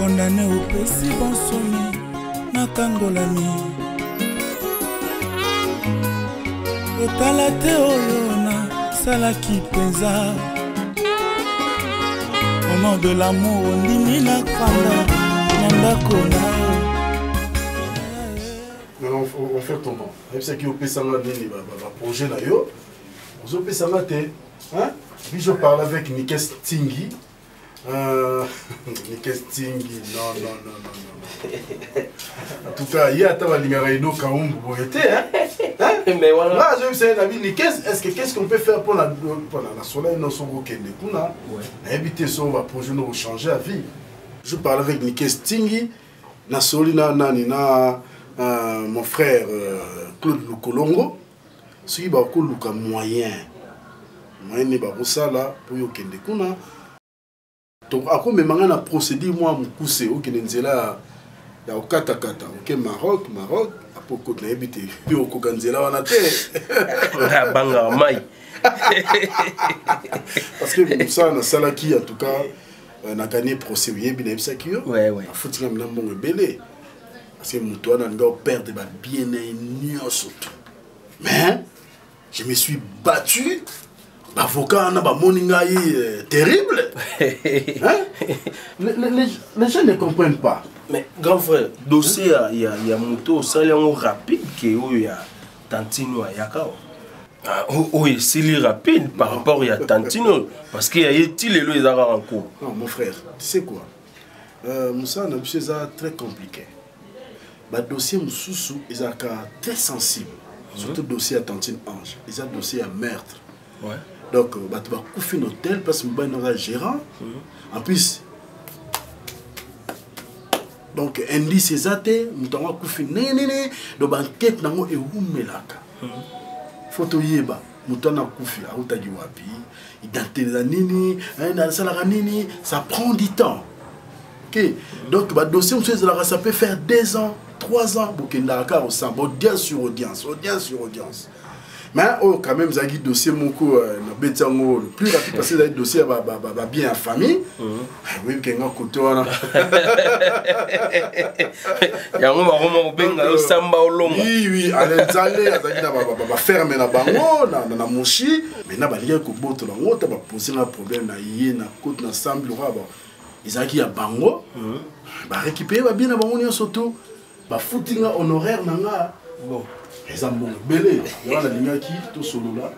condamné au pesi bonsomi nakangolami otala te oyo nasalaki penza au nom de l'amour ondimi nakanda na ndako na yo. Non, on fait ton bon. C'est qui au Pessanga nini ba projet na yo. Au Pessanga te, hein? Puis je parle avec Nikes Tingi. Nikes Tingi, non. En tout cas, il y a ta lingara ino kaumbu boyete, hein? Mais voilà. Là, je me suis dit, Nikes, qu'est-ce qu'on peut faire pour la soleil non son kende kuna? Ouais. Habiter son va projet nous changer la vie. Je parle avec Nikes Tingi, na solina nani na mon frère Claude Lukolongo, ce qui va luka moyen ni ba là pour yo kende kuna. Donc ako memanga na procédure moi mukuse o kende nzela ya okata kata OK Maroc apoko na ebité puis o koganzela wana te banga mai parce que ça na salaki en tout cas na gagné procès yebi na ebisaki yo ouais afutinga mina mbongo belé. Parce que Moutoua n'a pas perdu bien surtout. Mais je me suis battu. L'avocat n'a pas moninga terrible. Hein? Les gens ne comprennent pas. Mais grand frère, dossier il y a Moutoua ça est rapide que il y a Tantino à Yakao. Oui, c'est rapide par rapport à Tantino parce qu'il y a les lois en cours. Non mon frère, tu sais quoi? Moussa n'a pas ça très compliqué. Le dossier Moussoussou est très sensible, surtout le dossier à Tantine Ange, il y a un dossier à meurtre. Ouais. Donc, tu vas couper un hôtel parce que tu es un gérant. En plus, donc, indice est athée, tu vas couper donc enquête nango et umelaka. Photo yeba, mutana kufi, auta giwapi, identité nini, nini, ça prend du temps. Ok, donc le dossier ça peut faire 2 ans. 3 ans pour qu'il y ait audience sur audience. Mais quand même, il y a dossier le plus rapide parce que le dossier va bien en famille. Oui, il y a un côté. Oui, allez, fermer la bango, na moshi. Maintenant, il y a un poser un problème, il y a un côté ensemble. Ils ont dit à bango, récupérer bien la bango, surtout. Ba footing honoraire nanga bon les amons belé là la ligne qui tout solo là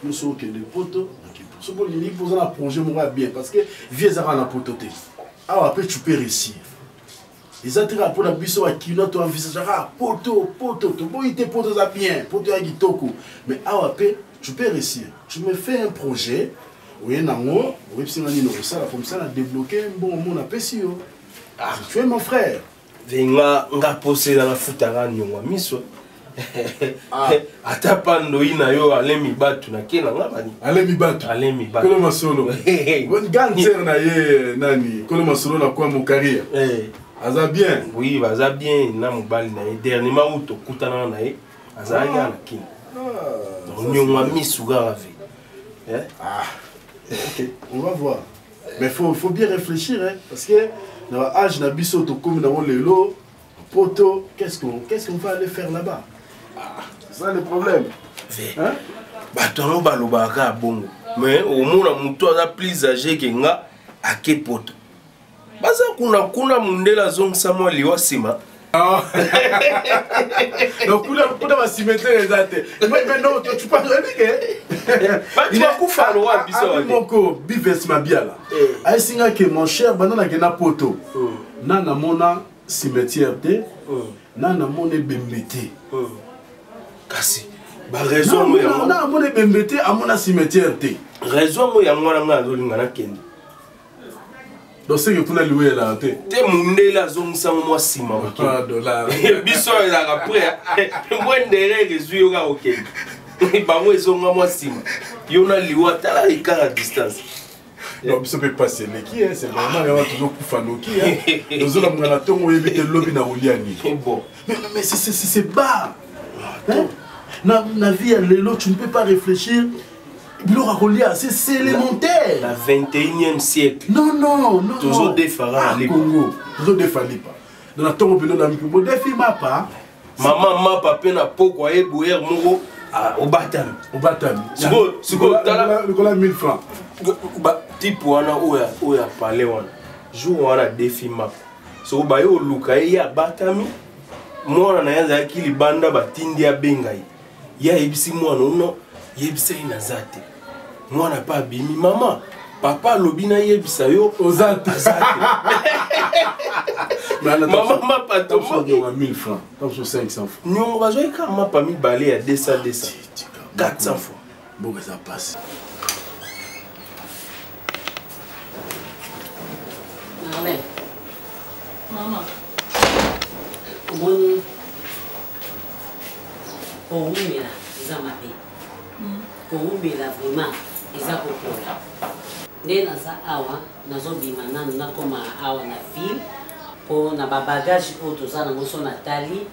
nous sommes que des potes qui pour ce bon ligne pour ça projet moi bien parce que vieux ça na pototé ah après tu peux réussir les attraits pour la biso à qui notre envisage poto to bon il te poto ça bien poto à gitoko mais ah après tu peux réussir tu me fais un projet oui nango oui psingani no ça comme ça la débloquer bon mon appétit ah tu es mon frère venga posé dans la futara nyongwa miso ata pando ina yo alemi batu na kena ngabani alemi batu kolo masolo bon ganzer na ye nani kolo masolo na kwa mokaria aza bien oui baza bien na mobali na dernièrement uto kutana na ye aza ya na kina nyongwa miso grave ok on va voir mais faut bien réfléchir hein parce que dans l'âge na biso to comme dans le lot poto qu'est-ce qu'on va aller faire là-bas c'est ça le problème hein bato balobaka bongo mais au moins muto aza plus âgé que nga ake poto baza kuna mundela zong samo liwa sima donc kuna ba cimetière ezate mais non tu parles que tu vas kufa lo wa biso moko bives mabiala aisinga que mon cher banana ke na poto nana mona cimetière te nana mona bembete kasi ba raison mo ya nana mona bembete amona cimetière te raison mo ya ngwana nga zolinga na kende donc c'est que pour la louer là te mundela zongisa mo sima ok dollar biso la après mwendere rezuyo ka ok bango ezonga mo sima yona liwa tala ikara à distance non ça peut passer mais qui est c'est vraiment il va toujours kufanoki hein nous allons ngana tongo yebite lobby na oliani bon mais c'est bas hein na vie à l'élo tu ne peux pas réfléchir biloko akolia c'est élémentaire. La 21e siècle. Non. Toujours des pharaons à l'époque. Congo. Toujours des phalipa. Dans la tombe de la Mipo, des filles pas. Maman ma papa na poko e boyer moko au batami. Au batami. Siko tala le cola 1000 francs. Ba type wana oya parler wana. Jour wana défi map. So ba yo luka ya batami. Mwana na yanza akili banda batindi ya bengai. Ya ebisi mwana no yebisa ina zate. Mwana pa bimi mama. Papa lobina yebisa yo ozate. Maman ma pato moi 1000 francs. Comme sur 500 francs. Nyongo bazoy ka ma pa mi balé à 200 400 francs. Bon ça passe. Allez. Maman. Bon. Oh oui là, ils ont mappé. Koumbi là vraiment, ils ont beaucoup là. Dès dans ça awa, dans zo bimana na comme awa na ville pour na bagage pour tout ça na moso Nathalie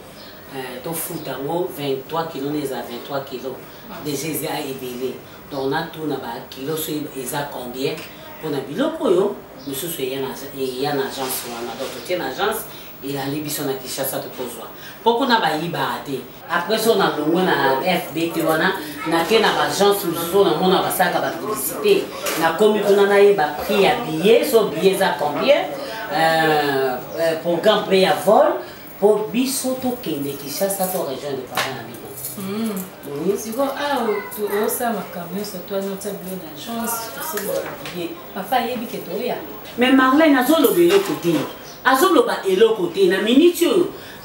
to futa ngo 23 kg les à 23 kg. Déjà ils a ébélé. Donc on a tout na ba kilo so ils a combien pour na biloko yo, monsieur so y a une agence wana donc tu une agence il a libisson na Kinshasa te pozwa. Pourquoi na ba ibate? Après ça na longo na FBT wana na ke na agence so na mona ba saka ba publicité. Na komi on na yeba prix ya billet, so billet za combien? Programme prix à vol pour biso to kende Kinshasa to région de Paris. Si vous avez ça, ma camion, c'est toi, notre agence, c'est le billet. Papa, il y a des gens. Mais Marlène, a zolo belo côté. A zolo ba elo côté. Na minute,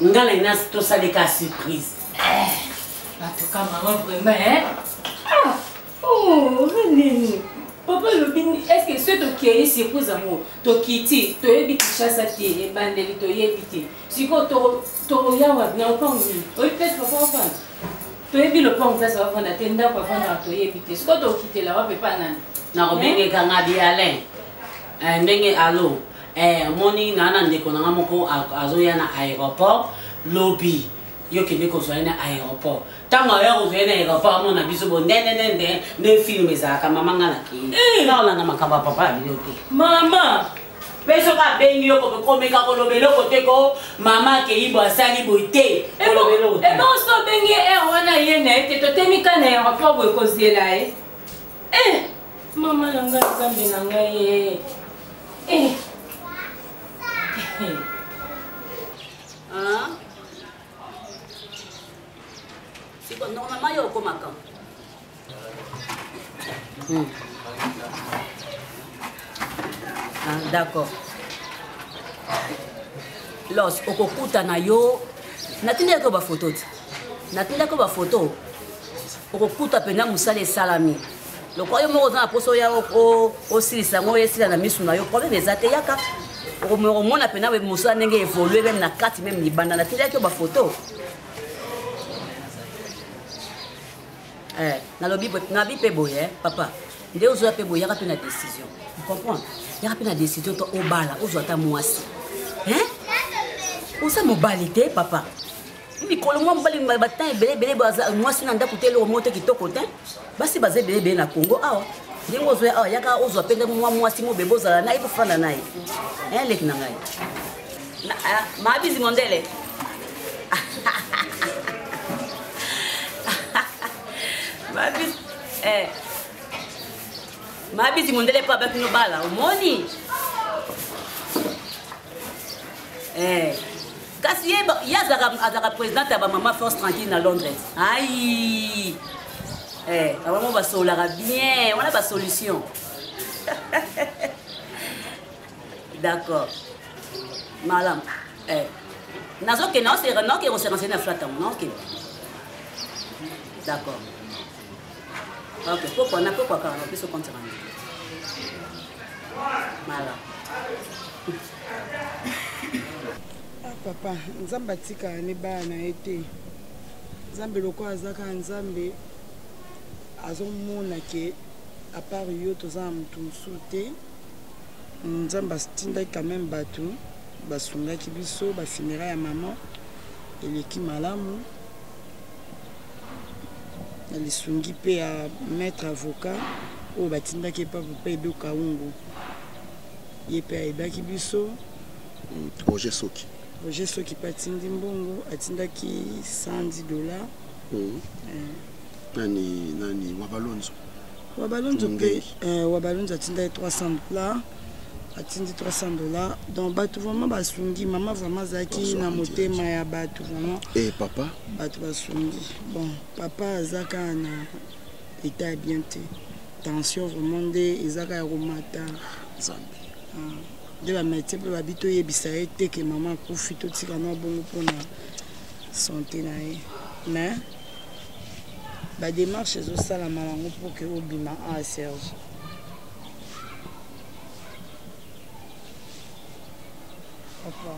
ngala ina to ça des cas surprise. En tout cas, maman, vraiment, hein? Ah! Oh, René. Papa, est-ce que ce qui est surprise à moi? To kiti, to yebi Kinshasa te, e bandeli to yebi te. Si ko to yawa na pas ngi. O peut papa fa. To yebi le pont ça va na tenda kwa fana to yebi te. Si ko to kiti la wa pe pa nani. Na ko benge kanga bi Alain. Ndenge alo. Moni ngana ndeko na moko azoya na aéroport lobby. Yo kende ko zo na aéroport. Tanga yo zo na aéroport mo na biso bo ne film za ka mama ngana ki. Na la na makamba papa bi yo te. Mama, peso ka bengi yo ko meka ko lobelo ko te ko mama ke ibo asali boite. e bon so bengi wana yene te to temika na aéroport bo ko zela mama nanga zambe nanga Si normalement yo ko makam. D'accord. Los okokuta na yo natinda ko ba photo. Natinda ko ba photo. Okokuta pena musale salami. Le quoi yo mo za poso ya o silisa ngo yesila na misu na yo problème ezate yaka. O mona pena be musala ndenge évoluer même na kati même libanda natinda ko ba photo. Na bi pe boye papa. Nde ozo pe boye yaka pe na décision. Vous comprenez? Yaka pe na décision to obala ozo ata mwasi. Hein? Osa mobilité papa. Ni kolomwa mbali mbatan belé baza mwasi na ndako telo moto kitoko te. Basi baze belé na Congo awa. Ndengo zo awa yaka ozo pe mwasi mo bebo zala na ipo fana nayi. Hein lek na ngai. Ma bizi mondele. Ma bizi mondele pa bakino bala umoni. Kasi yazaka présidente ba maman Force Tranquille à Londres. Aïe. Vraiment va solara bien, on a pas solution. D'accord. Madame. Nazo que non c'est non que on s'est renseigné à flatam, non que. D'accord. OK, pourquoi quand on peut se compter. Voilà. Papa, nzambe atika ne bana ete. Nzambe loko azaka nzambe azomona ke à part yo toza mutu musuté. Nzambe astinda quand même batu basungaki biso ba funérailles ya maman eleki malamu. lisungi mpe ya maître avocat oyo batindaki epa papa Edo Kaungu ye mpe ayebaki biso Roger Soki mpe atindi mbongo atindaki $110. nani Wabalonzo mpe Wabalonzo atindaki $300 atindi $300 donc bato vraiment basungi mama vraiment azalaki na motema ya bato vraiment papa bato basungi bon papa azaka na état ya bien te tension vraiment nde ezaka ya komata nde bamédecin mpe babi toyebisa ye te ke mama akufi totika na bongo mpona santé na ye mais badémarche ezosalama yango mpo ke obima a Serge papa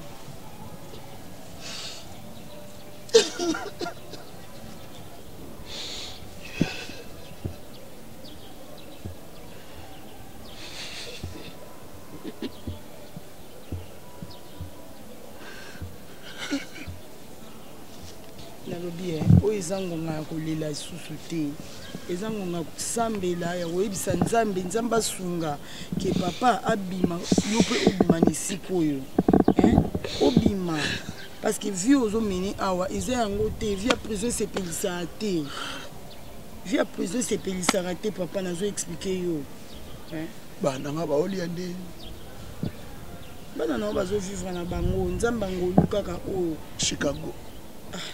nalobi oyo eza ngonga ya kolela lisusu te eza ngonga ya kosambela ya koyebisa nzambe asunga ke papa abima yo mpe obima na esika oyo obima parce que vie ozomene awa eza yango te vie ya prison esepelisaka te vie ya prison esepelisaka te papa nazo explike yo bananga baolia nde bana nao bazovivre na bango nzambe angolu kaka oyo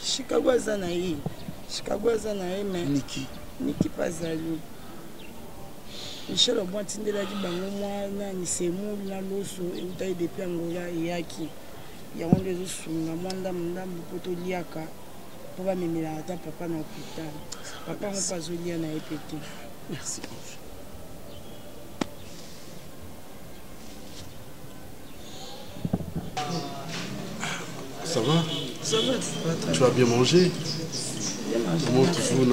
Chicago aza na ye me niki mpe azali Michel Obon atindelaki bango mwana nisemulu na loso eutaki depuis Angola eyaki yango nde ezosunga mwa ndambu mpo toliaka mpo bamemelaka ata papa na hôpital papa yango mpe azolia na ye pete. Merci. Ça va? Ça va, très tu as bien mangé? Comment toujours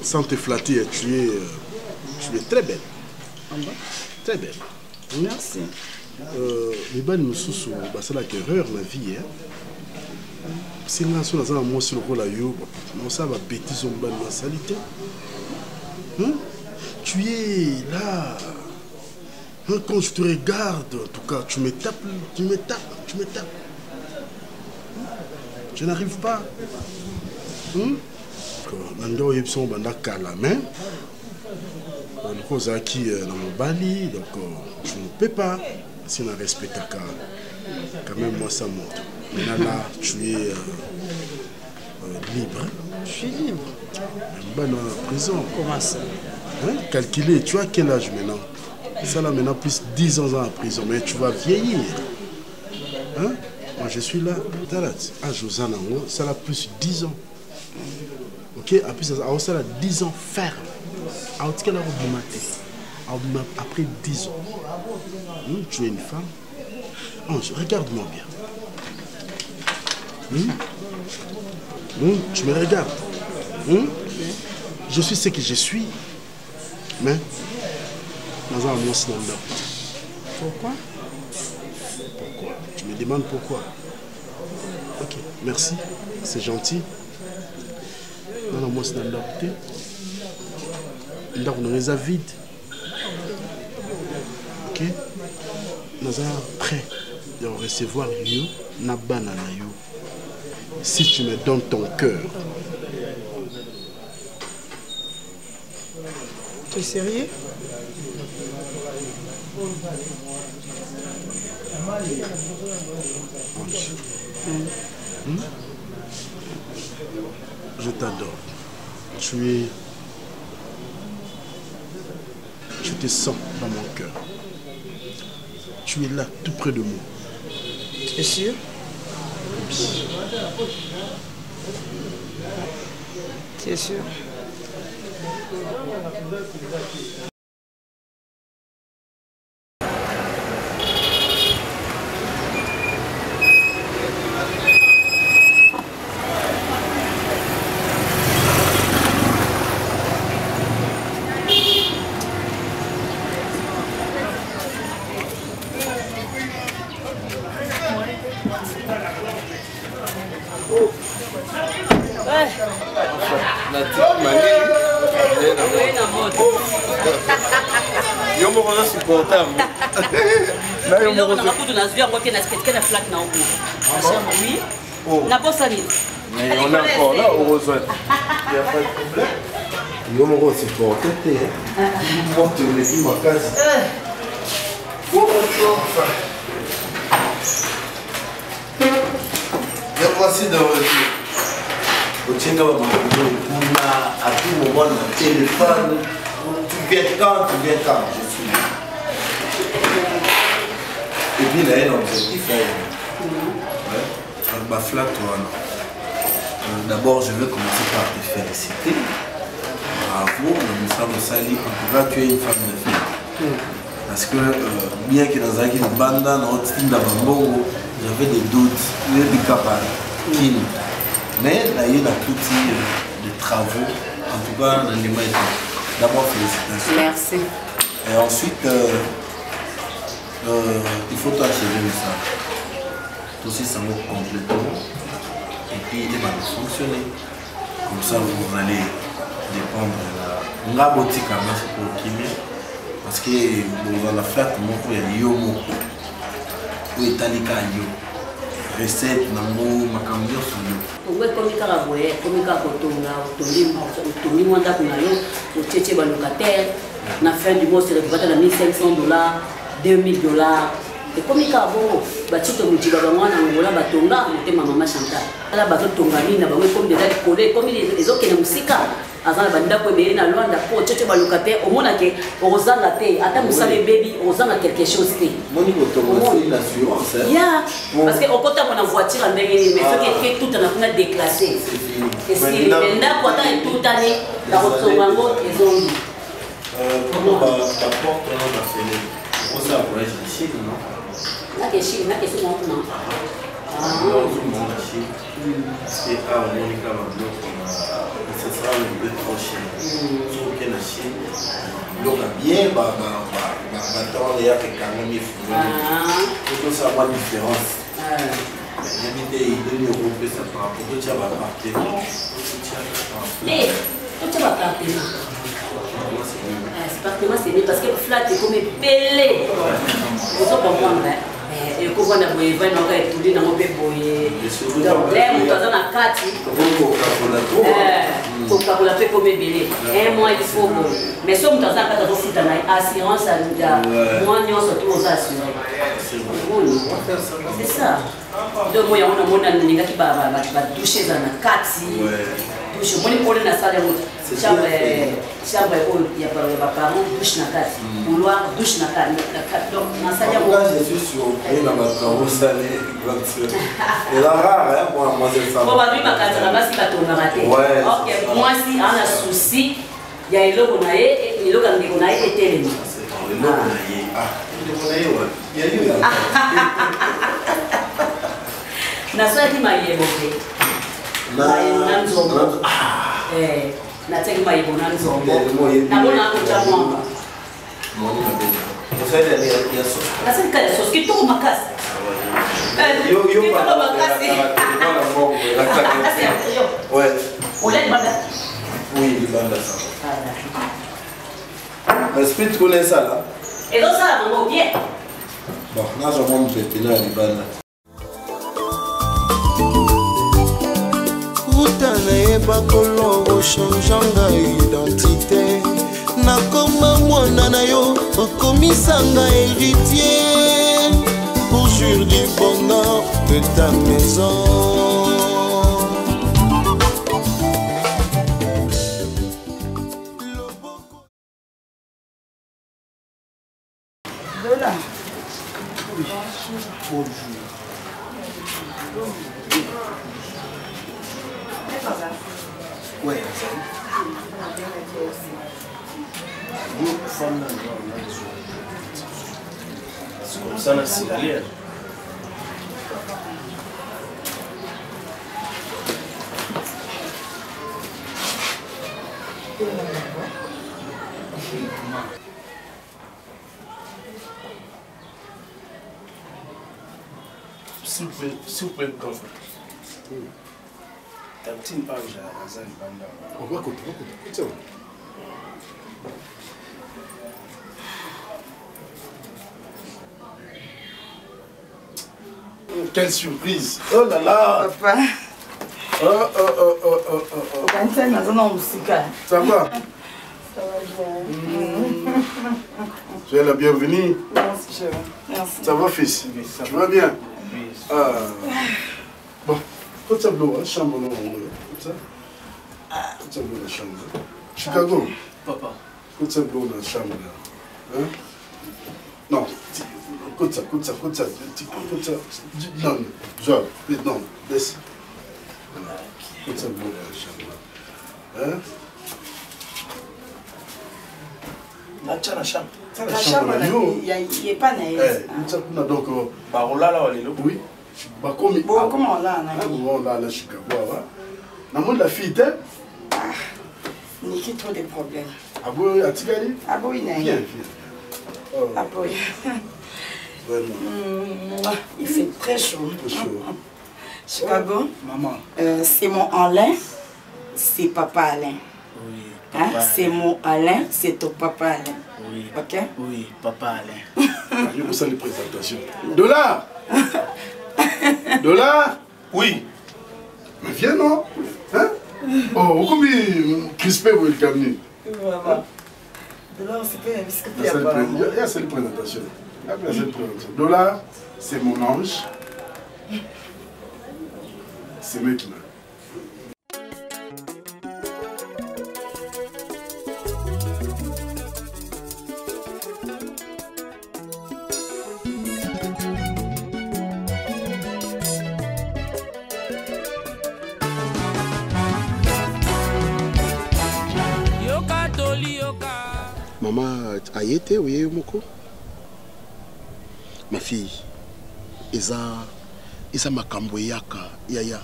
sans te flatter, tu es très belle. Très belle. Merci. Les balles me sous c'est la erreur ma vie. C'est là sur la moi sur le rôle à yo. Non ça va bêtise on balle ma salité. Tu es là. Quand je te regarde, en tout cas, tu me tapes. Je n'arrive pas. Nando yepson banda kala mais le cause qui dans mon bali donc je ne peux pas si on respecte quand même moi ça monte. Maintenant là tu es libre. Je suis libre. Dans la prison. Comment ça? Calculer, tu as quel âge maintenant? Ça là maintenant plus 10 ans en prison, mais tu vas vieillir. Moi je suis là, à Josana, ça là plus 10 ans. Ok, après ça là 10 ans ferme. Après 10 ans, tu es une femme. Regarde-moi bien. Tu me regardes. Je suis ce que je suis. Mais pourquoi? Tu me demandes pourquoi? Ok, merci, c'est gentil. Non, moi c'est dans l'opté. Donc, nous sommes vides. Ok? Nous sommes prêts de recevoir you, na banana you. Si tu me donnes ton cœur. Tu es sérieux? Je t'adore. Je te sens dans mon cœur. Tu es là, tout près de moi. Tu es sûr? Tu es sûr? Yo moko na supportable. Na yo moko na kutu na zviya ngoke na sketke na flat na oku. Oui. Na bossa ni. Mais on a encore là heureusement. Il y a pas de problème. Yo moko supporter te. Moi tu me dis ma case. Et voici de retour. Au Tchenga, on a à tout moment le téléphone. Tu viens quand, je suis là. Et puis là, il y a un objectif. Ouais. Flat, d'abord, je veux commencer par te féliciter. Bravo, nous sommes salis. En tout cas, tu es une femme de fille. Parce que bien que dans une bande, dans notre team d'Abambongo, j'avais des doutes, des capables. Mais là, il y a tout de travaux, en tout cas dans les mois. D'abord, félicitations. Merci. Et ensuite, il faut achever ça. Tout aussi, ça va complètement. Et puis, il va fonctionner. Comme ça, vous allez dépendre de la boutique à masse pour Kimi. Parce que dans la flat, il y a yo moko. Où est Talika yo? Recette, nango, makamyo sur yo. Ongwe komika la boye, komika kotonga, otongi mwanda kuna yo, ocheche ba locataire, na fin du mois c'est récupéré à $1,500, $2,000. Et komika bongo, batito mujiba bangwana ngola batonga, motema mama Chantal. Ala bato tonga ni na bangwe comme déjà collé, comme les autres na musika. Avant banda ko be na Luanda po cheche ba locataire, au mona ke ozanga te, ata musale baby, ozanga quelque chose te. Moni kotonga c'est l'assurance. Ya, parce que okota mona voiture ndenge mais ce qui est tout na kuna déclassé. Et si benda ko ata tout année la rotongango ezongi. Comment va ta porte dans la fenêtre? Pour ça voyage ici non? Na que c'est mon non. Ah, non, Chine. C'est à Monica Mablo. Ce sera un peu trop cher. Sauf que la Chine, donc bien, maintenant, il y a quand même des faut que ça soit différence. Il y a des idées européennes, ça par rapport à ça va partir. Eh, tu vas partir. C'est parce que le flat est comme pelé. Vous comprenez? Et quand on a boyé, on a étudié dans mon pays. Donc, là, on a dans la carte. Pour que vous l'ayez comme belé. Un mois, il faut. Mais si on a dans la carte, on a une assurance, moi, on a tous assurés. C'est ça. Donc, moi, on a un qui va toucher dans la carte. Touche. Moi, on a une salle de chambre, il y a pas parents, douche na carte. Couloir, douche na carte. Donc, on a ça. Je suis surpris dans ma carrousserie. Et la rare, moi, c'est ça. Bon, lui, ma carte là-bas, c'est pas ton raté. Ok, moi, si on a souci, il y a une logo qu'on a et une logo qu'on a été les il y a eu na soya ti maye boke na nzombo na teki maye bona nzombo na bona ko chamwa vous savez il y a sauce na c'est ka sauce qui tout makasi yo pas makasi ouais on l'a demandé oui il banda ça mais speed tu connais ça là et donc ça on bien bon là je monte pépina il banda nayeba kolongo changeanga identité nakoma mwana na yo okomisanga héritier pour jour du bonheur de ta maison. Ouais, c'est comme ça, c'est clair. S'il vous plaît, comfort. Tantine Ange aza libanda. On va écouter, c'est bon. Quelle surprise! Oh là là! Papa. Oh. Ça va? Ça va bien. Tu es la bienvenue. Merci, chérie. Merci. Ça va, fils? Oui, ça Tu vas bien? Oui. Ah. Bon, quand ça bleu, chambre, non, comme ça. Quand ça bleu, la chambre. Chicago. Papa. Quand ça bleu, la chambre. Hein? Non, comme ça. Non, genre, non, laisse. Quand ça bleu, la chambre. Hein? La chambre. La chambre, il n'y a pas de Donc, Barola là, on est là. oui. Comment on l'a? On l'a à Chicago. On a la fille, hein? Il y a trop de problèmes. Ah bon, à Tigali? Ah bon, il y a Viens. Ah bon. Vraiment. Il fait très chaud. C'est chaud. Chicago, Maman. c'est mon Alain, c'est papa Alain. Oui. Hein? C'est mon Alain, c'est ton papa Alain. Oui. Ok? Oui, papa Alain. Je vous sens les présentations. Dollar! Dollar! Oui. Mais viens, non? Hein? Oh, combien crispé vous êtes amené? Voilà. De là, c'est que Il y a cette présentation. Dollar, c'est mon ange. C'est moi qui m'a. Maman ayete oye moko. Ma fille, eza makambo yaka yaya.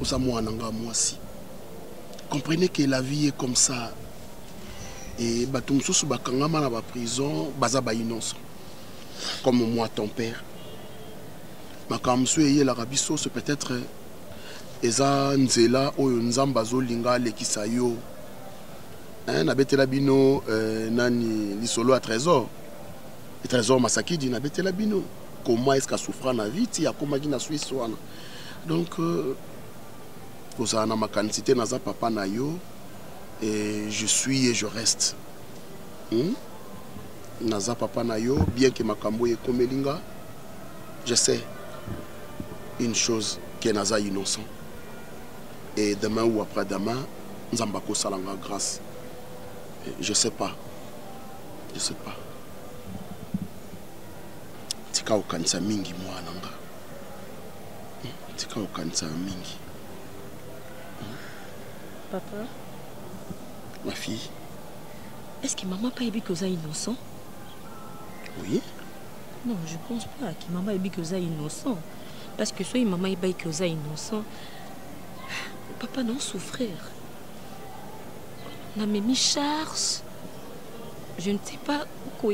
Osa mwana nga mwasi. Comprenez que la vie est comme ça. Et bato mususu bakangama na ba prison, baza ba innocent. Comme moi ton père. Makambo so eye la rabiso c'est peut-être eza nzela oyo nzamba zo linga lekisa yo. Na betela bino nani lisolo à trésor. Le trésor Masakidi na betela bino. Comment est-ce qu'a souffra na vie ti akoma gi na Suisse wana. Donc vous avez ma quantité naza papa na yo et je suis et je reste. Naza papa na yo bien que makambo e komelinga. Je sais une chose que naza innocent. Et demain ou après-demain, nzamba ko salanga grâce. Je sais pas. Je sais pas. Tika okanisa mingi mwana nga. Tika okanisa mingi. Papa. Ma fille. Est-ce que maman pas dit que vous êtes innocent? Oui. Non, je pense pas que maman ait dit que vous êtes innocent. Parce que soit maman ait dit que vous êtes innocent. Papa non souffrir. Na memi charge. Je ne sais pas non,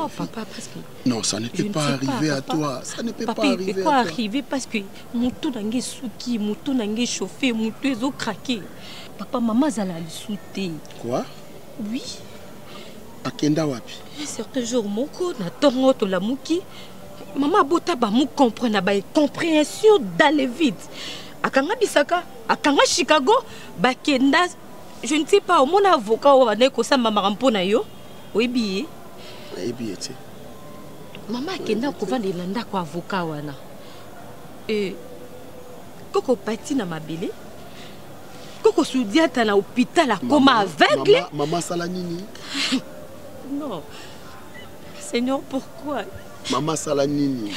papa, parce que... Non, ça ne peut pas arriver à toi. Ça ne peut pas arriver à toi. Papa, arriver parce que mon tout n'a pas souki, mon tout n'a pas chauffé, mon tout est craqué. Papa, maman, elle a le sauté. Quoi? Oui. À Kenda Wapi? Un certain jour, mon corps n'a pas de la mouki. Maman, bota ba mou comprendre, ba compréhension d'aller vite. Akanga Bisaka, Akanga Chicago, ba Kenda. Je ne sais pas, mon avocat ou un éco ça maman rampona yo. Oui bien. Oui bien tu. Maman Kenda ko vendre landa ko avocat wana. Koko pati na mabele. Koko soudiata na hôpital comme aveugle. Maman Salanini. Non. Seigneur, pourquoi? Maman Salanini.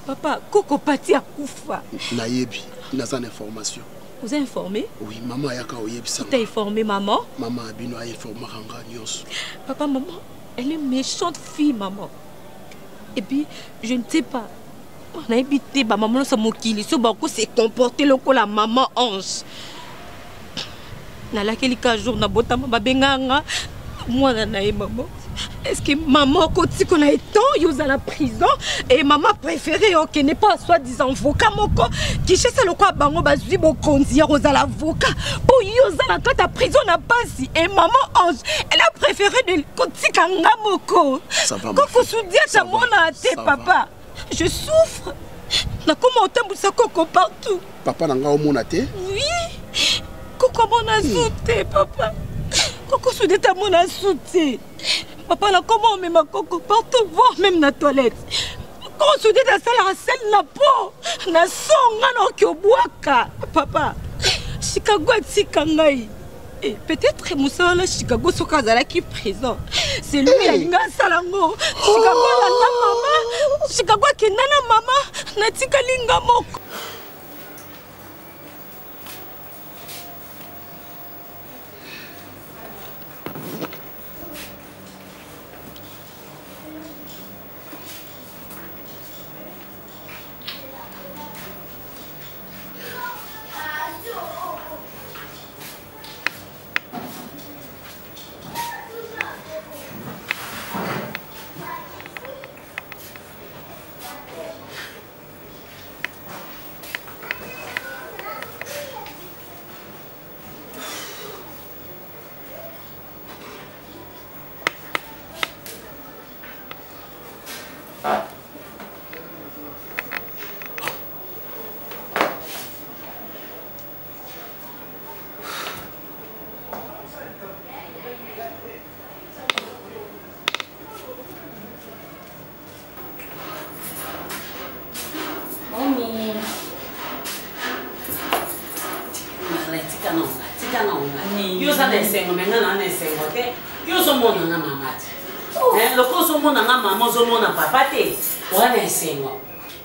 Papa, Koko pati a koufa. Nayebi, naza information. Vous êtes informé? Oui, maman yaka oyebisa. Tu as informé maman? Maman abino a informé ranga nyos. Papa, maman, elle est une méchante fille, maman. Et puis, je ne sais pas. On a habité, maman, ça mokili, ce banco s'est comporté le la maman ange. Na laquelle jour na bota maman benganga. Moi na maman. Est-ce que maman koti qu'on a été à la prison et maman préférée qui n'est pas soi-disant avocat moko qui cherche le quoi bango bazui bo kondia aux avocat pour yoza la carte à prison n'a pas si et maman Ange elle a préféré de koti kanga moko. Ça va. Koko soudia ta mona te papa. Je souffre. Na comment on ça coco partout. Papa nanga o mona te? Oui. Koko mona souté papa. Koko soudia ta mona souté. Papa, là, comment on met ma coco partout, voir même la toilette. Quand on se dit dans la salle, la peau, na songa na okiobuaka. Papa, Chicago est kangai. Et peut-être Moussa là Chicago sokazala qui présent. C'est lui qui a salango. Chicago la maman, Chicago qui nana maman, na tikalinga moko.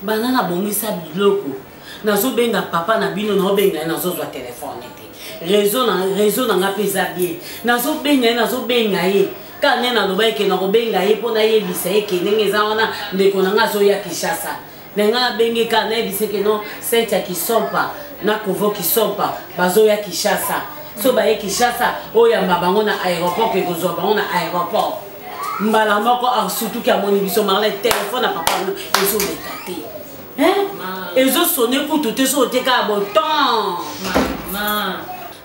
Banana bongisa biloko nazo benga papa na bino na benga nazo zwa téléphone te réseau na nga pesa bien nazo benga ye kana na loba ke na ko benga ye pona ye bisa ye ke ndenge za wana ndeko na nga zo ya Kishasa nenga bengi kana ye bisa ke no senta ki sompa na kovo ki sompa bazo ya Kishasa so ba ye Kishasa oya mabango na aéroport ke gozo bango na aéroport mbala moko surtout ki amoni biso marla téléphone na papa no ezo lekate ezo sonné pour tout eso oteka boton maman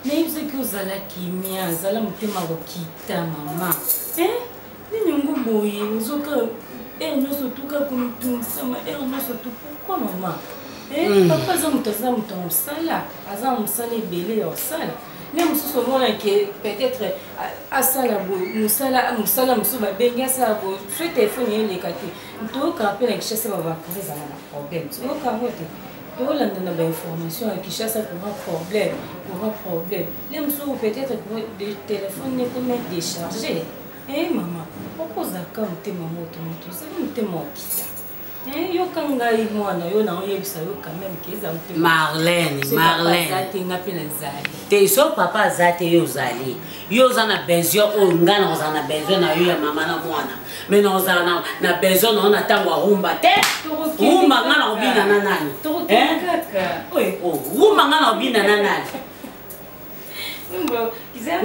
mais c'est que vous allez kimia zala mutema kokita maman nini nguboye uzoka no surtout ka kumtumsama no surtout pourquoi maman papa za mutaza mutomsala aza musala belé yo sala même si ce moment que peut-être à ça la musala musuba benga ça bo ce téléphone il est caté to ka appelle que chercher va pour ça na problème to ka voter to la na ba information qui cherche pour un problème même si peut-être que le téléphone n'est pas déchargé maman pourquoi ça comme te maman to ça te moki yo kanga imwana yo na oyebisa yo quand même keza mpe Marlène te so papa zate yo zali yo zana besoin o ngana zana besoin na yo ya mama na mwana mais non zana na besoin na tango rumba te rumba ngana obina na nani kaka rumba ngana obina na nani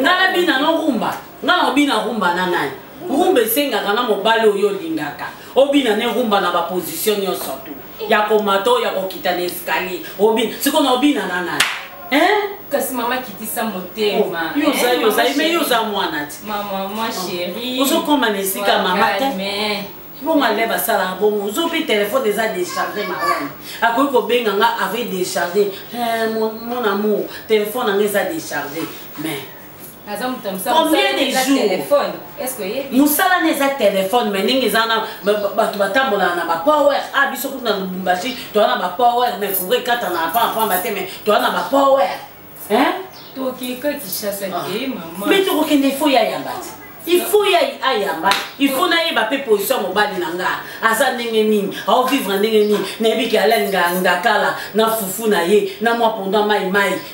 ngana bina no rumba ngana obina rumba na nani rumba senga kana mobali oyo lingaka obina ne rumba na ba position yo surtout ya komato ya kokita na escalier obina siko na obina na nani kasi mama kitisa motema yo za mais yo za mwana ti maman chérie ozo koma nesika mama te bon allez ba sala bon ozo pe téléphone déjà déchargé marwan akoy ko benga nga avait déchargé mon amour téléphone nga ça déchargé mais combien de jours est-ce que musala neza téléphone mais ningi zana batu batambola na ba power biso kuna Lubumbashi to na ba power mais pour kata na pa matin mais to na ba power to ki ka Kishasa ke maman mais to ko ne faut ya yambati il faut ya ayamba il faut na yeba pe position mobali nanga asa ndenge nini au vivre ndenge nini na yebi ki alenga ngakala na fufu na ye na mwa pendant mai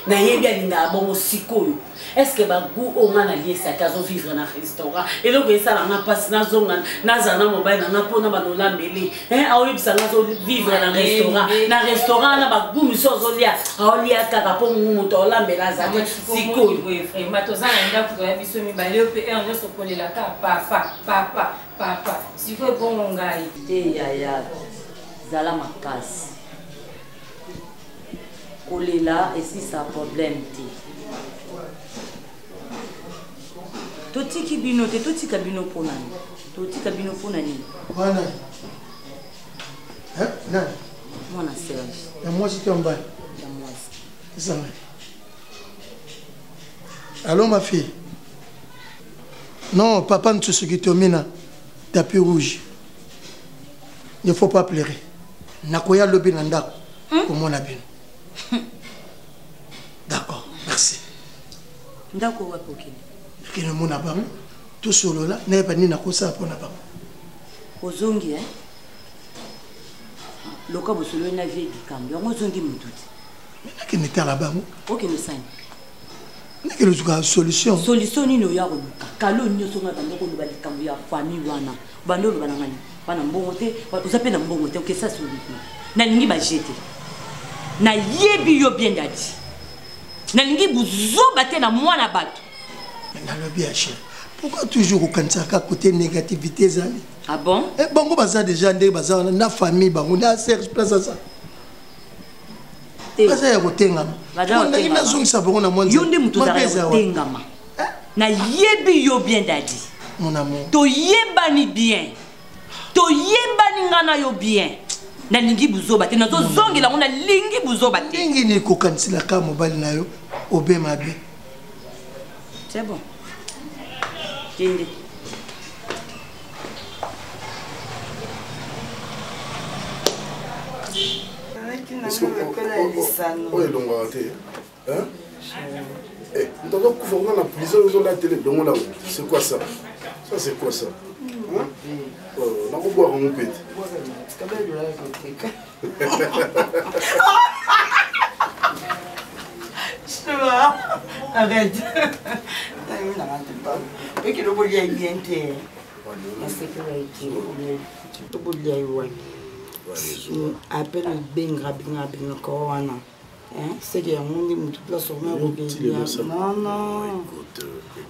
na yebi alinga bongo sikoyo est-ce que bagu onga na lié ça kazo vivre na restaurant et donc ça la na passe na zonga na zana mobile na pona banola mbele hein a oyebisa na zo vivre na restaurant na bagu miso zo lia a lia kaka po muto olambela za siko vraiment toza na ndako ya biso mibale pe on se kolela ka papa si faut bon ngai te ya zala makasi kolela et si ça problème te totiki bino te totika bino ponani totika bino ponani wana nani mwana Serge ya mwasi te mbali ya mwasi ça va. Allô ma fille. Non, papa ne se quitte mina tapis rouge. Il ne faut pas pleurer. Nakoya lobi nanda pour mon abin. D'accord, merci. Ndako wa pokini. Kene mona bang tout solo là, n'est pas ni nakosa pour na bang. Ozongi Loka bosolo na vie dikambi. Ozongi mututi. Mais kene tala bang. OK no sign. N'est que le solution. Solution ni no ya ko kalo nyoso nga bando ko ba dikambi ya famille wana. Bando lo banangani. Bana mbongo te, ozape na mbongo te, OK ça solution. Na lingi ba jeter. Na yebi yo bien dadi. Na lingi buzo bate na mwana bato. Na le bien cher. Pourquoi toujours au kansaka côté négativité zali? Ah bon? Eh bango baza déjà ndé baza na famille bango na Serge place ça. Baza ya kotengama. On a ina zongisa bango na mwanzi. Yonde mutu za kotengama. Na yebi yo bien dadi. Mon amour. To yebani bien. To yebani ngana yo bien. Na lingi buzoba te na to zongela ngona lingi buzoba te. Lingi ni ko kansila ka mobile na yo obema be. C'est bon. Tende. Est-ce que on est long à rater? Hein? Eh, dans le coup, on a la prison, on a la télé, donc là, c'est quoi ça? Ça, c'est quoi ça? Hein? On va boire un peu. Arrête. Et que le boulier est bien terre. Le boulier est loin. Appelle le benga corona. C'est qu'il y a un monde qui toute la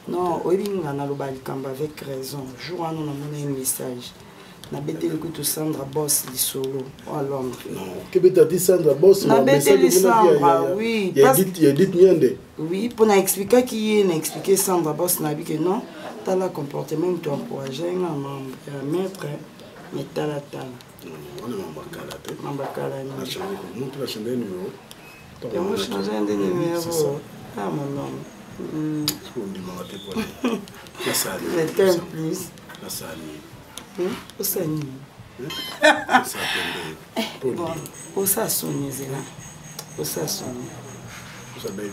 non, oui, on a le balcamba avec raison. Jour on a un message. Na bête le coup de Sandra Boss du solo à Londres. Non, que bête dit Sandra Boss? Na bête de Sandra, oui. Il y a dit niende. Oui, pour nous expliquer qui est, expliquer Sandra Boss n'a dit que non, t'as le comportement de ton projet, un maître, mais t'as la table. On est Mambakala. Montre la chaîne de numéro. Tu as changé un numéro. Ah mon homme. La salle. Le thème plus. La salle. Au Sani. Bon, au Sassoni, c'est là. Au Sassoni. Vous savez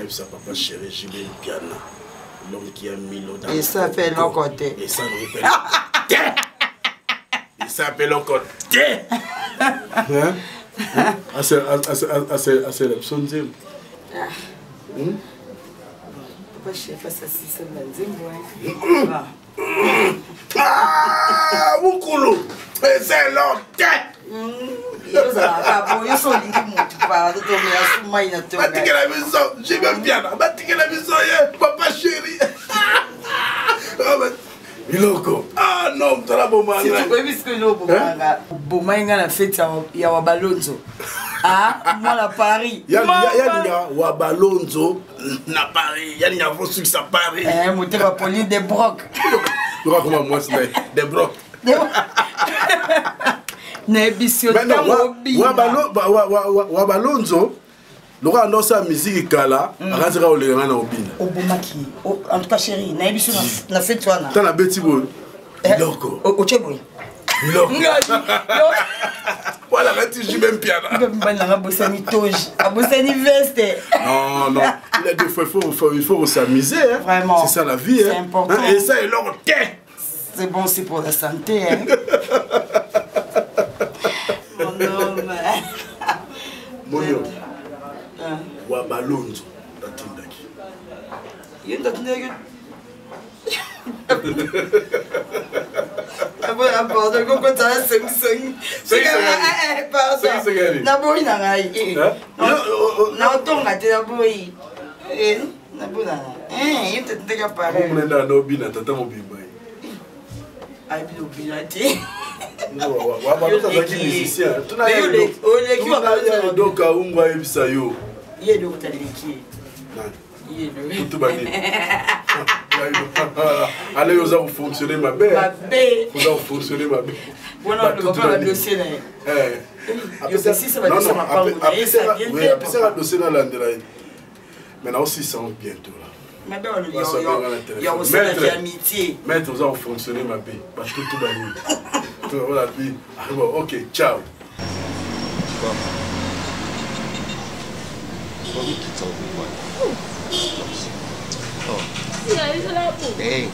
ça, papa chéri, j'ai bien piano. L'homme qui a mis l'eau dans et ça fait l'autre côté. Et ça nous fait. Il s'appelle au côté. Hein? C'est la sonde. Papa chef, ça c'est ça. Ah, mon coulou. C'est l'autre. J'ai même bien. Papa chéri. Iloko. Ah non, tu as la bombe. C'est quoi puisque le bombe la fête ya Wabalonzo. Ah, moi la Paris. Ya Wabalonzo na Paris. Ya ni avons sur ça Paris. Eh, monter va Pauline des brocs. Tu vois comment moi c'est des brocs. Na bisio tamobi. Wabalonzo le roi annonce la musique kala, arrangera au légat na obina. Obomaki. En tout cas chérie, na biso na fait toi na. T'as la bête bo. Iloko. Ocheboy. Iloko. Voilà, tu joues même piano. Na bosani toge. Abosani veste. Non, non. Il a des fois il faut s'amuser hein. Vraiment. C'est ça la vie hein. C'est important. Et ça est l'or. C'est bon c'est pour la santé hein. Mon homme. Mon homme. Wabalonzo. Pardon, pourquoi tu as c'est pardon. Naboyi na ngai. Na otonga te naboyi. Nabona. Il te tega pare. Mon nenda no bina tata mobimba. Ai bi obina te. Non, wa ba to za ki musicien. Tuna yo donc a ungwa ebisa yo. Ye do kutaliki. Ye do. Kutubani. Allez, vous allez fonctionner ma belle. Vous allez fonctionner ma belle. Bon, on ne va pas le dossier là. Après ça, le dossier là, maintenant aussi, ça va bientôt là. Ma belle, il y a aussi la amitié. Maître, vous allez fonctionner ma belle. Parce que tout va bien. Voilà, puis, ok, ciao. Hey.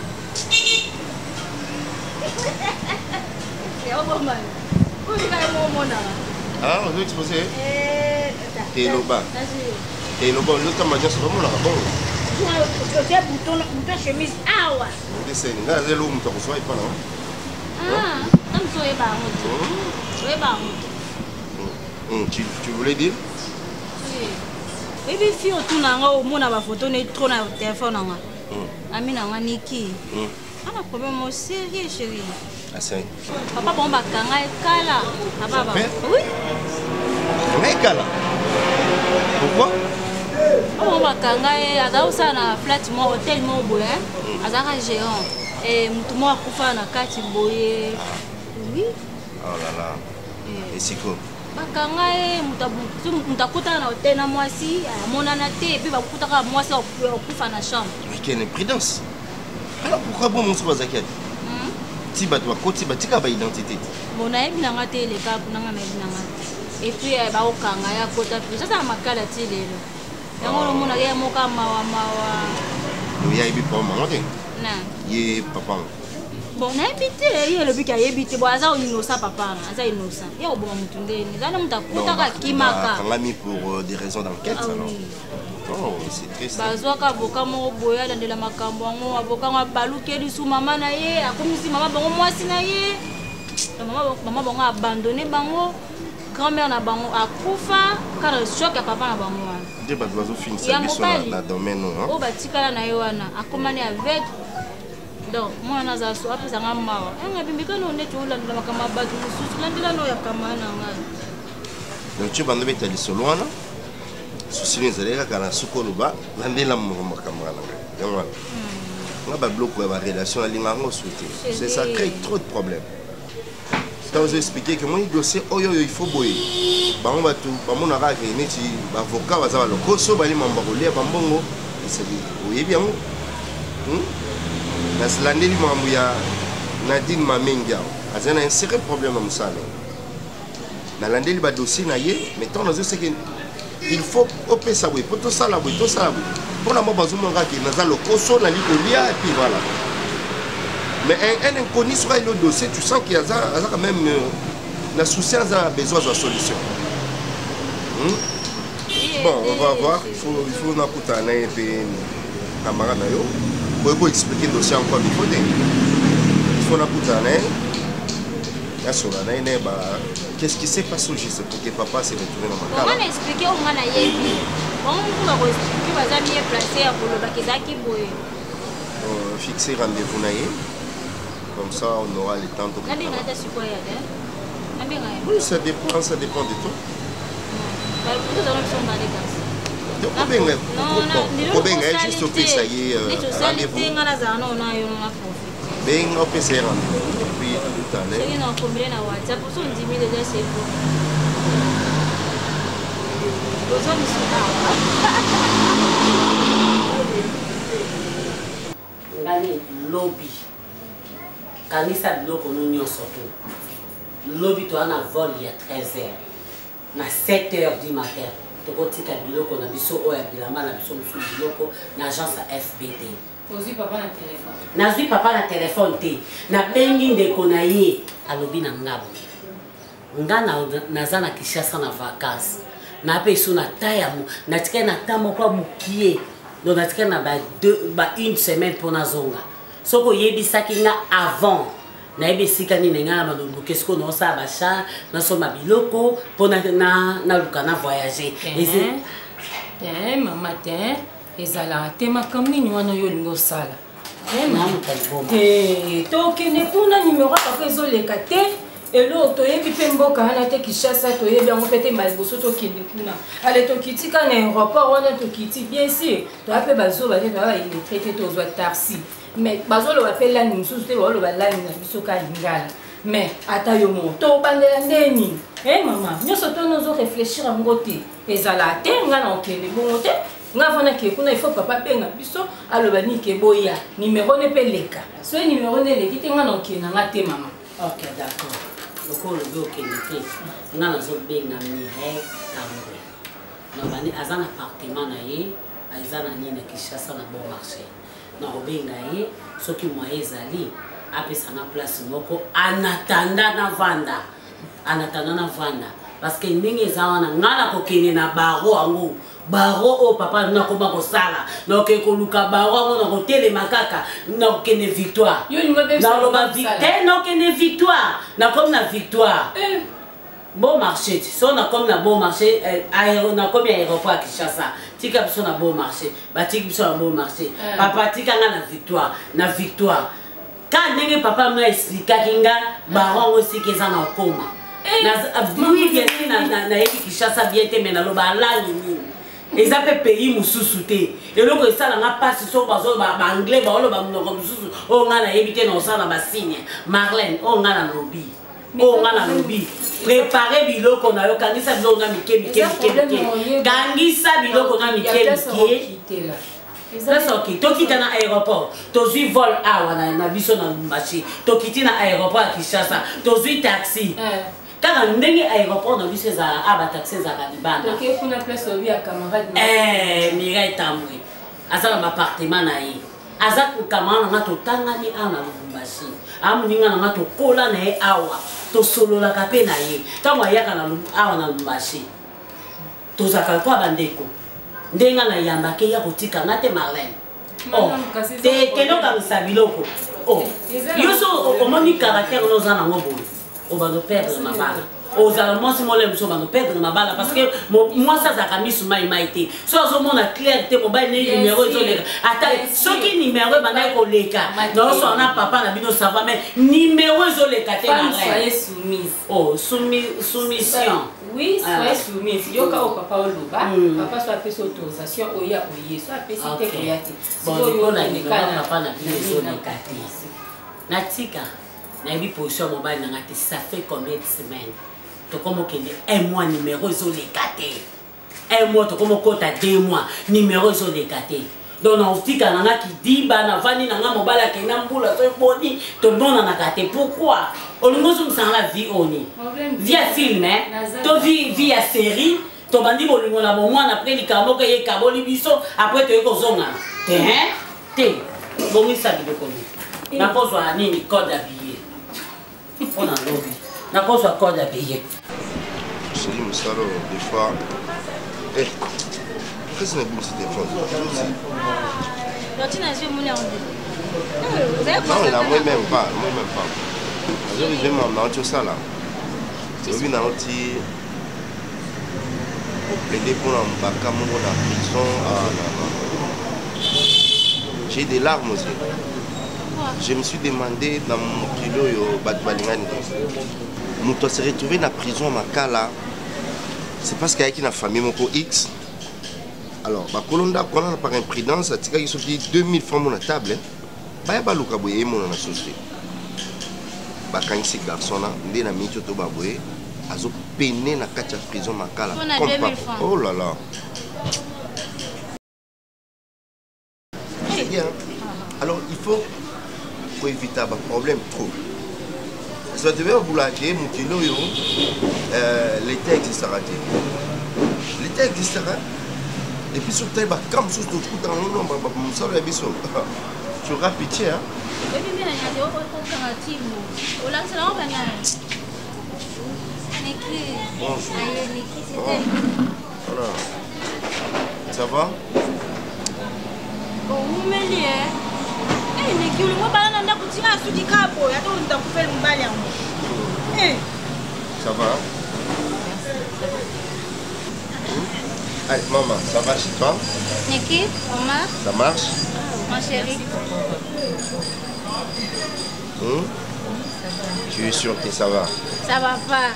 Ah, on veut exposer. T'es là-bas. T'es là-bas, l'autre m'a dit vraiment là bon. Tu as bouton chemise awa. C'est là, c'est l'homme qui reçoit pas là. Ah, comme ça est bas. C'est bas. Tu voulais dire? Oui. Et puis si on tourne en haut, mon a ma photo n'est trop dans le téléphone en haut. Amina Niki. On a un problème au sérieux, chérie. Ah, c'est papa, bon, bah, Kala. Papa, oui. Kala. Pourquoi? Bon, bah, Kala, à ça, na flat, mon hôtel, mon boy, Azara géant. Et moi, à Koufa, na Kati Boye. Oui. Oh là là. Et c'est quoi? Bakangae mutakuta na hotel na mwasi monana te pe bakuta ka mwasi okufa na chambre. Mais quelle imprudence. Alors pourquoi bon mon soir zakiat? Ti ba toi koti ba tika ba identité. Mona yebi na ngate le ka kuna ngana yebi na ngate. Et puis ba okanga ya kota puis ça makala ti lelo. Yango mona ya moka mawa. Nous ya yebi pas maman te. Na. Ye papa. Bon, na ebité, il le but qui a ebité. Bon, ça on innocent papa, ça innocent. Il y a bon mutundé, ça ne mutakuta ka kimaka. On l'a mis pour des raisons d'enquête alors. Oh, c'est triste. Bazwa ka avocat mo boya dans la makambo ngo avocat ngo balukeli sous maman na ye, akomisi maman bango mwasi na ye. Maman bango abandonné bango. Grand-mère na bango akufa, car le choc à papa na bango wana. Dieu ba doit finir sa vie na domaine non. Oh batikala na ye wana, akomani avec. Donc, moi, je suis un peu de temps. Donc, tu vas nous mettre à solo. Si nous allons à la Soukoloba, nous allons à bloquer la relation à l'Ingarosuté. C'est ça crée trop de problèmes. Je vous expliquer que moi, il faut boyer. On va tout, on va arriver, avocat va avoir le coso, va aller m'embarquer, bambongo. C'est bien. Na slandeli mambu ya Nadine Mamengia azana un sérieux problème am sala na landeli ba dossier na ye mais tant nous c'est que il faut opé ça oui pour tout ça là oui tout ça pour la mo bazu monga ki na za le koso na likolia et puis voilà mais un inconnu sur le dossier tu sens qu'il y a ça quand même la souciance a besoin de solution. Bon on va voir il faut na kutana et puis camarade na yo. Il faut expliquer le dossier encore il faut la poutane. Qu'est-ce qui s'est passé au juste pour que papa s'est retourné dans ma carte? On va expliquer au mana yebi. On va expliquer aux amis placés à Boloba Kezaki Boye. Fixer rendez-vous naïe. Comme ça on aura le temps de préparer. Oui, ça dépend de tout. Problème est juste au PC rendez-vous. Ben au PC rendez-vous. Puis tout à l'heure. C'est une combien na WhatsApp pour son 10 000 déjà c'est bon. Ngani lobby. Kanisa biloko no nyonso to. Lobby to ana vol il y a 13h. Na 7h du matin. Tokotika biloko na biso oya bilama na biso musu biloko na agence FBT. Ozwi papa na téléphone. Nazwi papa na téléphone te. Na bengi ndeko na ye alobi na ngabo. Nga naza na Kinshasa na vacances. Na pe so na taya mo na tika na tamo kwa mukie donc natika na une semaine mpona zonga soki oyebisaki nga avant nayebi esika nini nga na maloluka esika naosala bachar nasomba biloko mpona naluka na voyage mama te ezalaka te makambo nini wana oyo olingi osala tokende mpona nimero papa ezoleka te elo toyebi mpe mboka wana te Kinshasa toyebi yango mpe te maliboso tokende kuna ale tokiti ka na aéroport wana tokiti bien sûr toya mpe bazoba te toya baillettré te tozwa taxi mais bazoloba mpe lani mosusu te bazoloba lani na biso ka lingala mais ata yo mo tobandela ndeni mama nyonso to nozoréfléchir yango te ezala te nga na okende bongo te nga fana ke kuna il faut papa benga biso aloba nike boya numéro ne pe leka so numéro ne leki te nga na okende nga te mama. Ok, d'accord. Lokolo lobi okende te nga nazobenga Mireille Tambwe nobani aza na appartement na ye eza na nini na Kinshasa na bon marché nakobenga ye soki moyen ezali apesanga place moko anatanda na vanda parce que ndenge eza wana nga nakokende na baro yango baro o papa nakoma kosala nakoke koluka baro yango nakotelema kaka nakokende victoire naloba nakokende victoire nakomi na victoire bon marché so nakomi na bon marché nakomi aéroport ya Kinshasa tika biso na bon marché batiki biso na bon marché papa tikanga na victoire ka ndenge papa mna explikaki nga baro yango siki eza na okoma oui bien sûr nayebi Kinshasa bien te me naloba alani nini eza mpe pays mosusu te eloko esalanga mpasi so bazoloba baanglais baoloba monoko mosusu oyo nga nayebi te na osala basigne Marlène oyo nga na lobi prépare biloko na yo kangisa biloko na mike kangisa biloko na mike tokita na aéroport tozwi vol awa na biso na Lubumbashi tokiti na aéroport ya Kinshasa tozwi taxi kaka ndenge aéroport na biso ezala aba taxi ezalaka libanda Mireille Tambwe aza na baappartement na ye aza camarade nanga totangani awa na Lubumbashi amoninga nanga tokola na ye awa tosololaka mpe na ye ntango ayaka awa na Lubumbashi tozalaka kwa bandeko ndenge na yambake ya kotika nga te Marlène tenokangisa biloko yo so omoni caractère oza nango boye obando perdre mabala ozala mwasi molemu so bando perdre mabala parce que mwasi azalaka misu mai te so azomona clair te mobali ne numéro ezoleka ata soki numéro ebandaki koleka naoso na papa na bino sava mais numéro ezoleka te soumission. Oui, soyez soumise. Yo ka o papa oloba, papa soit fait autorisation oya oye, soit fait cité koyati. Bon, yo na nikana papa na bino ezoleka te. Natika na bi position mobile na ngati ça fait combien de semaines? To comme okende un mois numéro ezoleka te. Un mois to comme okota 2 mois numéro ezoleka te. Donc on dit que nanga qui dit bana vani nanga mobala kena mbula so boni to bona na kate pourquoi olingo so msanga la vie oni via film to via série to bandi bolingo na bo mwana après likambo ke ye kaboli biso après to yeko zonga te bongi sa bidoko ni na kozwa nini code habillé on a lobby na kozwa code habillé c'est dit musalo des fois qu'est-ce que c'est ce téléphone? Non, là, moi-même pas. Je vais m'en tout ça là. Je vais m'en dire pour plaider pour l'embacca, mon la prison. J'ai des larmes aussi. Je me suis demandé dans mon kilo yo Batbalingani. Nous se retrouver dans la prison Makala. C'est parce qu'il y a une famille mon X. Alors, quand on a par imprudence, il y a 2000 francs à la table. Il y a des gens qui ont été société. Quand ces garçons-là, ils ont mis tout le ils ont peiné dans la prison. Oh là là. C'est bien. Alors, il faut éviter un problème trop. Ça devait être boulanger, mon kilo, l'été existera. L'été existera. Et puis sur terre, comme sous tout le temps, tu auras pitié. Hein? Bonjour. Voilà. Ça va? omeli eleki olingo bana na ndako ntinga asuki kapo ata olinda kofela mobali yango. Ça va? Allez, maman, ça va chez toi? Niki, Omar. Ça marche? Mon chéri. Tu es sûr que ça va? Ça va pas.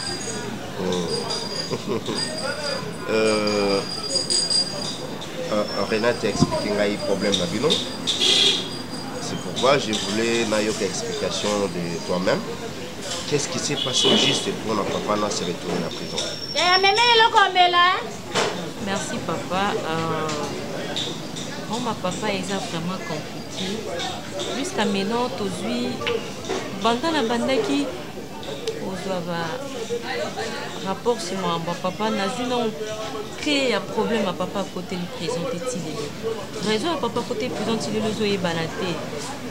Renate a expliqué le problème là, non? C'est pourquoi je voulais une explication de toi-même. Qu'est-ce qui s'est passé juste pour notre papa se retourner à la prison? Merci papa. Ma papa est vraiment compliqué. Jusqu'à maintenant, aujourd'hui, pendant la bande qui rapport sur mon papa, n'a jamais créé un problème à papa côté de prison. Raison à papa côté prison, il est balaté.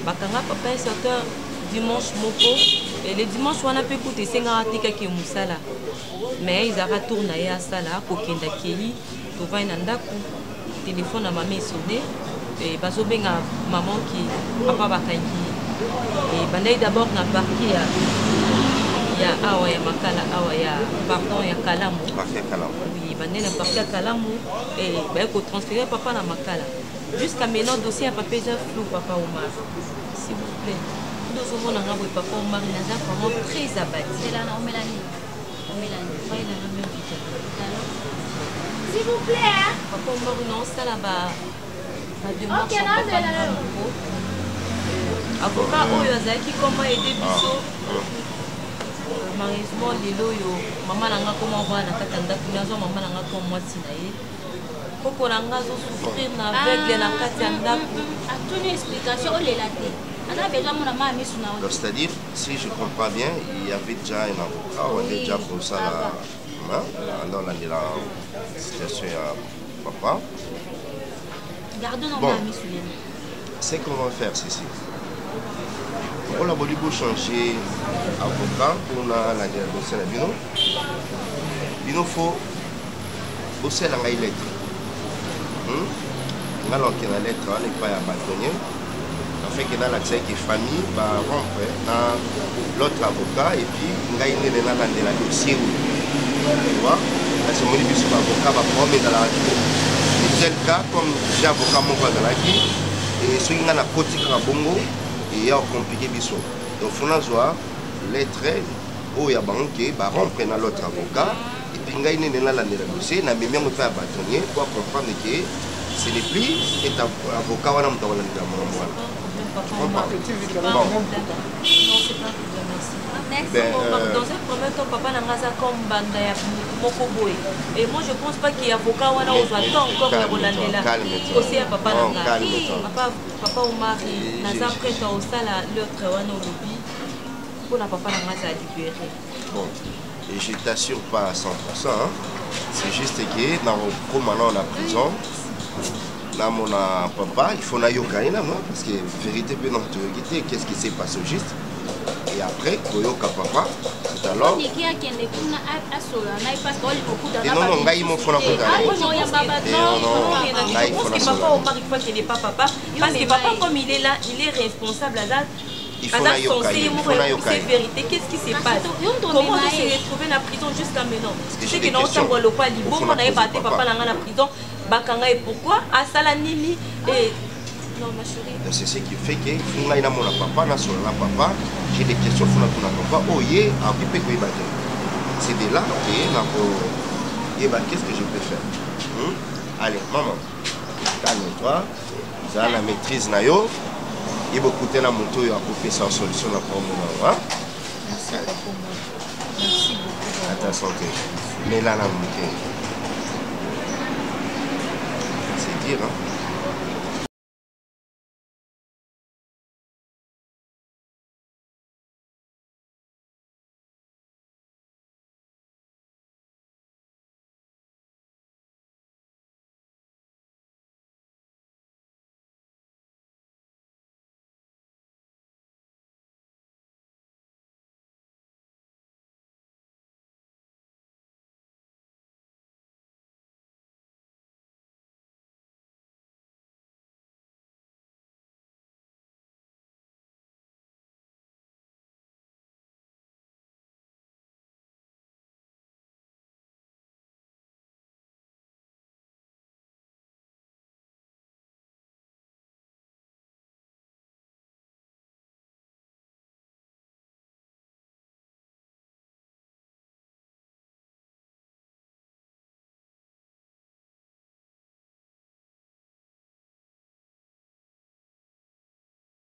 Bakanga papa est sorti dimanche moko et le dimanche on a pu écouter 50 qui est musala. Mais ils ont retourné à sala kokenda kei to va nandaku téléphone à maman sonné et bazo benga maman qui papa bakangi et bandai d'abord na parquet ya awa ya makala awa ya pardon ya kalamu oui bandai na parquet kalamu et ba ko transférer papa na makala jusqu'à maintenant dossier à papa déjà flou papa Omar s'il vous plaît nous sommes na ngabo papa Omar na vraiment très abattu c'est là on Mélanie s'il vous plaît, hein? Papa Omar, non, ça là-bas. Ok, là. Avocat, qui comment aider Bisso. Malheureusement, les loyaux, maman n'a pas comment voir la katanda, maman n'a pas comment s'inailler. Pourquoi on a souffrir avec la katanda? À toute explication, on est là. C'est-à-dire, si je comprends bien, il y avait déjà un avocat, on est déjà pour ça dans la situation à papa. Bon, ce qu'on va faire, c'est ici. On a voulu changer avocat pour la dossier de Bino. Il faut aussi la lettre. On a la lettre, on n'est pas à bâtonnier. Fait que dans l'accès qui famille va rompre dans l'autre avocat et puis on a une dans la dossier tu vois parce que mon avocat va prendre dans la et tel cas comme j'ai avocat mon dans la qui et ceux qui ont la côté à bongo et il y a compliqué biso donc faut avoir lettre où il y a banque va rompre dans l'autre avocat et puis on a une dans la dossier na même on fait bâtonnier pour comprendre que ce n'est plus et avocat on a dans la Non, c'est pas dans un premier temps, papa n'a pas comme Banda Mokoboy. Et moi, je ne pense pas qu'il y a avocat ou encore la Rolandela. Aussi à papa Nanga. Papa Omar, n'a pas prêt au salle l'autre one au lobby pour la papa Nanga à libérer. Bon, et je t'assure pas à 100%. Hein. C'est juste que dans le maintenant la prison. Là, mon papa, il faut naïo kaina, parce que vérité peut non te guider. Qu'est-ce qui s'est passé au juste? Et après, koyoka papa, tout alors. Non, ngaï mon fona kota. Je pense que papa Omar, il faut qu'il n'est pas papa. Parce que papa, comme il est là, il est responsable à date. Il faut naïo c'est vérité. Qu'est-ce qui s'est passé? Comment on s'est retrouvé dans la prison jusqu'à maintenant? C'est que dans le temps, le quoi, Libo, on avait battu papa dans la prison. Bakanga et pourquoi à Salanili et non ma chérie. C'est ce qui fait que faut na mon papa na sur la papa, j'ai des questions pour na papa oye a occupé ko ibate. C'est de là que na ko et bah qu'est-ce que je peux faire? Allez maman, calme-toi. Vous avez la maîtrise na yo. Et beaucoup de la moto a coupé sans solution na problème hein. Merci beaucoup. Merci beaucoup. À ta santé. Mais là la moto. C'est dire hein.